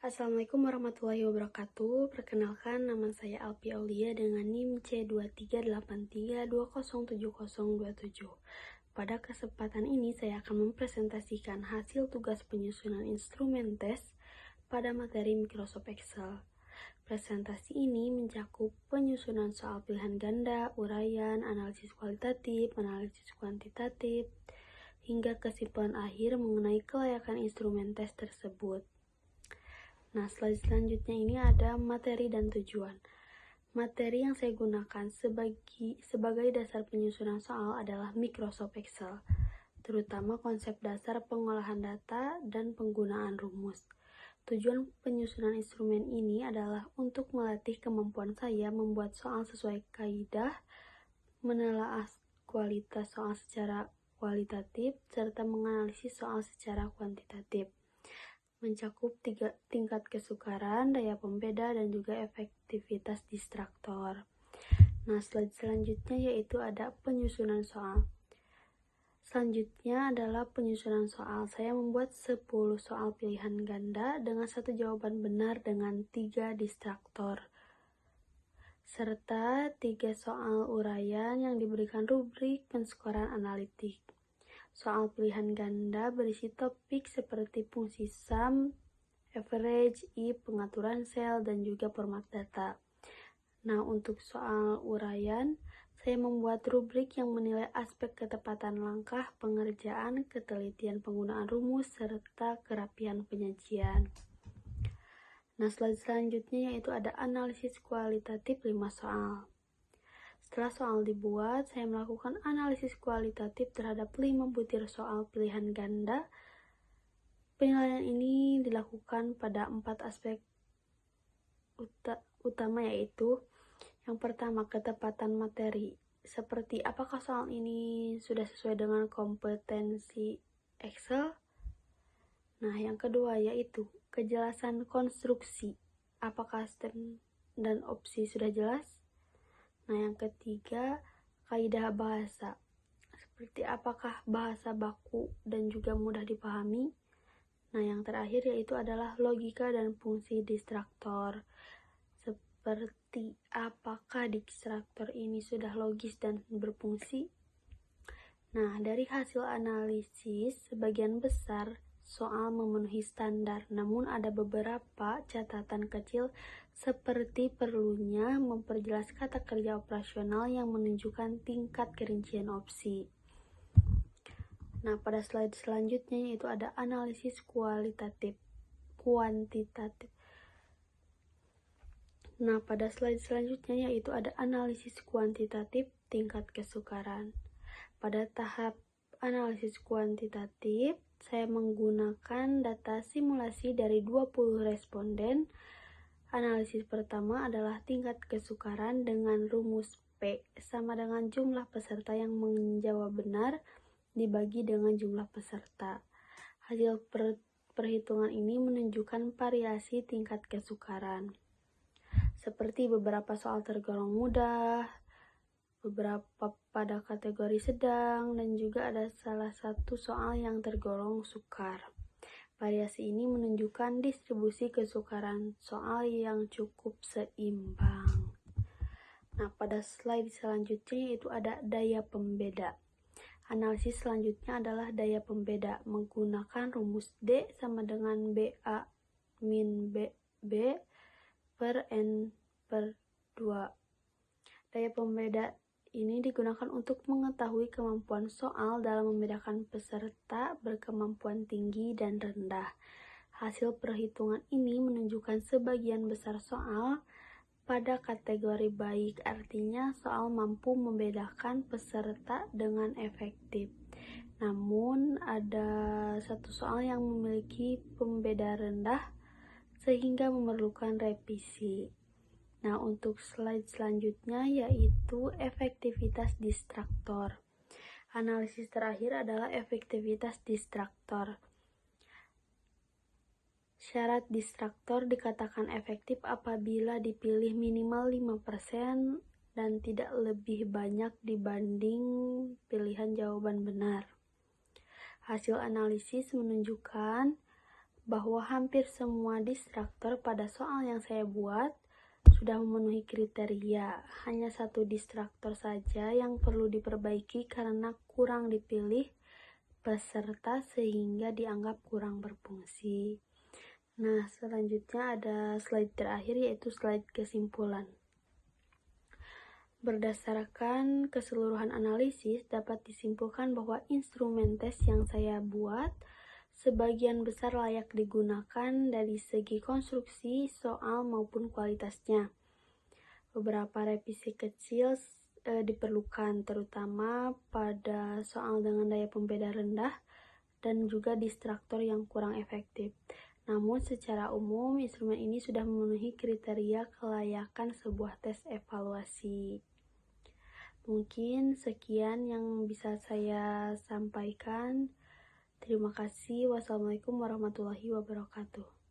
Assalamualaikum warahmatullahi wabarakatuh. Perkenalkan, nama saya Alpi Aulia dengan NIM C2383207027. Pada kesempatan ini saya akan mempresentasikan hasil tugas penyusunan instrumen tes pada materi Microsoft Excel. Presentasi ini mencakup penyusunan soal pilihan ganda, uraian, analisis kualitatif, analisis kuantitatif, hingga kesimpulan akhir mengenai kelayakan instrumen tes tersebut. Nah, slide selanjutnya ini ada materi dan tujuan. Materi yang saya gunakan sebagai dasar penyusunan soal adalah Microsoft Excel, terutama konsep dasar pengolahan data dan penggunaan rumus. Tujuan penyusunan instrumen ini adalah untuk melatih kemampuan saya membuat soal sesuai kaidah, menelaah kualitas soal secara kualitatif, serta menganalisis soal secara kuantitatif. Mencakup 3 tingkat kesukaran, daya pembeda, dan juga efektivitas distraktor. Nah, slide selanjutnya yaitu ada penyusunan soal. Selanjutnya adalah penyusunan soal. Saya membuat 10 soal pilihan ganda dengan 1 jawaban benar dengan 3 distraktor, serta 3 soal uraian yang diberikan rubrik penskoran analitik. Soal pilihan ganda berisi topik seperti fungsi sum, average, if, pengaturan sel, dan juga format data. Nah, untuk soal uraian, saya membuat rubrik yang menilai aspek ketepatan langkah pengerjaan, ketelitian penggunaan rumus, serta kerapian penyajian. Nah, slide selanjutnya yaitu ada analisis kualitatif 5 soal. Setelah soal dibuat, saya melakukan analisis kualitatif terhadap 5 butir soal pilihan ganda. Penilaian ini dilakukan pada 4 aspek utama, yaitu yang pertama, ketepatan materi, seperti apakah soal ini sudah sesuai dengan kompetensi Excel. Nah, yang kedua yaitu kejelasan konstruksi, apakah step dan opsi sudah jelas. Nah, yang ketiga, kaidah bahasa, seperti apakah bahasa baku dan juga mudah dipahami. Nah, yang terakhir yaitu adalah logika dan fungsi distraktor, seperti apakah distraktor ini sudah logis dan berfungsi. Nah, dari hasil analisis, sebagian besar soal memenuhi standar, namun ada beberapa catatan kecil seperti perlunya memperjelas kata kerja operasional yang menunjukkan tingkat kerincian opsi. Nah, pada slide selanjutnya yaitu ada analisis kuantitatif. Nah, pada slide selanjutnya yaitu ada analisis kuantitatif tingkat kesukaran. Pada tahap analisis kuantitatif, saya menggunakan data simulasi dari 20 responden. Analisis pertama adalah tingkat kesukaran dengan rumus P sama dengan jumlah peserta yang menjawab benar dibagi dengan jumlah peserta. Hasil perhitungan ini menunjukkan variasi tingkat kesukaran, seperti beberapa soal tergolong mudah, beberapa pada kategori sedang, dan juga ada salah satu soal yang tergolong sukar. Variasi ini menunjukkan distribusi kesukaran soal yang cukup seimbang. Nah, pada slide selanjutnya yaitu ada daya pembeda. Analisis selanjutnya adalah daya pembeda menggunakan rumus D sama dengan BA min B per N per 2. Daya pembeda ini digunakan untuk mengetahui kemampuan soal dalam membedakan peserta berkemampuan tinggi dan rendah. Hasil perhitungan ini menunjukkan sebagian besar soal pada kategori baik, artinya soal mampu membedakan peserta dengan efektif. Namun, ada satu soal yang memiliki pembeda rendah sehingga memerlukan revisi. Nah, untuk slide selanjutnya yaitu efektivitas distraktor. Analisis terakhir adalah efektivitas distraktor. Syarat distraktor dikatakan efektif apabila dipilih minimal 5% dan tidak lebih banyak dibanding pilihan jawaban benar. Hasil analisis menunjukkan bahwa hampir semua distraktor pada soal yang saya buat sudah memenuhi kriteria. Hanya satu distraktor saja yang perlu diperbaiki karena kurang dipilih peserta sehingga dianggap kurang berfungsi. Nah, selanjutnya ada slide terakhir, yaitu slide kesimpulan. Berdasarkan keseluruhan analisis, dapat disimpulkan bahwa instrumen tes yang saya buat sebagian besar layak digunakan dari segi konstruksi, soal, maupun kualitasnya. Beberapa revisi kecil diperlukan, terutama pada soal dengan daya pembeda rendah dan juga distraktor yang kurang efektif. Namun secara umum, instrumen ini sudah memenuhi kriteria kelayakan sebuah tes evaluasi. Mungkin sekian yang bisa saya sampaikan. Terima kasih. Wassalamualaikum warahmatullahi wabarakatuh.